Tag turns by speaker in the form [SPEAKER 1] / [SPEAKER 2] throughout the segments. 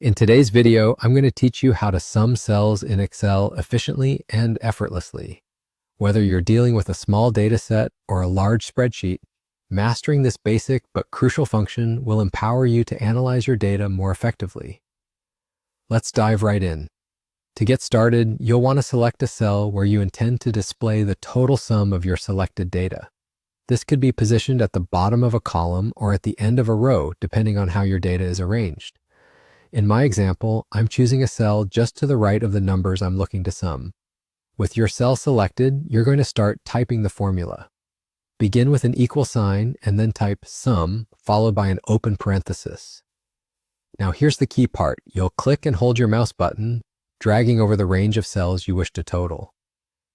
[SPEAKER 1] In today's video, I'm going to teach you how to sum cells in Excel efficiently and effortlessly. Whether you're dealing with a small data set or a large spreadsheet, mastering this basic but crucial function will empower you to analyze your data more effectively. Let's dive right in. To get started, you'll want to select a cell where you intend to display the total sum of your selected data. This could be positioned at the bottom of a column or at the end of a row, depending on how your data is arranged. In my example, I'm choosing a cell just to the right of the numbers I'm looking to sum. With your cell selected, you're going to start typing the formula. Begin with an equal sign and then type sum followed by an open parenthesis. Now here's the key part. You'll click and hold your mouse button, dragging over the range of cells you wish to total.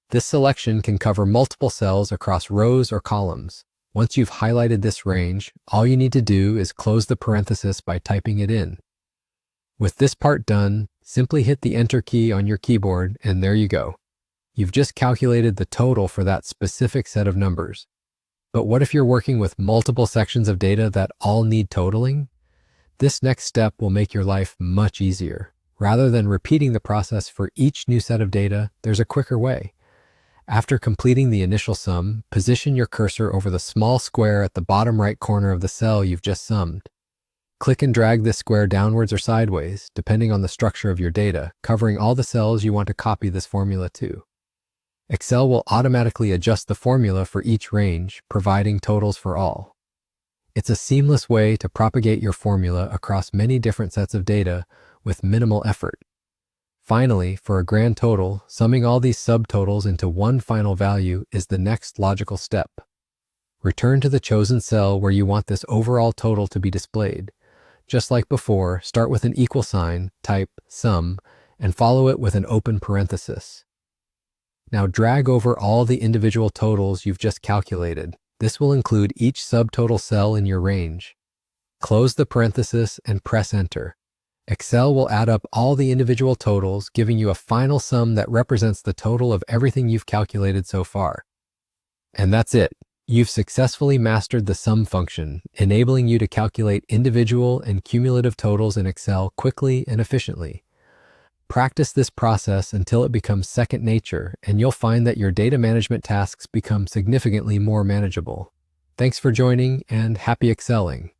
[SPEAKER 1] This selection can cover multiple cells across rows or columns. Once you've highlighted this range, all you need to do is close the parenthesis by typing it in. With this part done, simply hit the Enter key on your keyboard and there you go. You've just calculated the total for that specific set of numbers. But what if you're working with multiple sections of data that all need totaling? This next step will make your life much easier. Rather than repeating the process for each new set of data, there's a quicker way. After completing the initial sum, position your cursor over the small square at the bottom right corner of the cell you've just summed. Click and drag this square downwards or sideways, depending on the structure of your data, covering all the cells you want to copy this formula to. Excel will automatically adjust the formula for each range, providing totals for all. It's a seamless way to propagate your formula across many different sets of data with minimal effort. Finally, for a grand total, summing all these subtotals into one final value is the next logical step. Return to the chosen cell where you want this overall total to be displayed. Just like before, start with an equal sign, type sum, and follow it with an open parenthesis. Now drag over all the individual totals you've just calculated. This will include each subtotal cell in your range. Close the parenthesis and press Enter. Excel will add up all the individual totals, giving you a final sum that represents the total of everything you've calculated so far. And that's it. You've successfully mastered the sum function, enabling you to calculate individual and cumulative totals in Excel quickly and efficiently. Practice this process until it becomes second nature, and you'll find that your data management tasks become significantly more manageable. Thanks for joining, and happy excelling!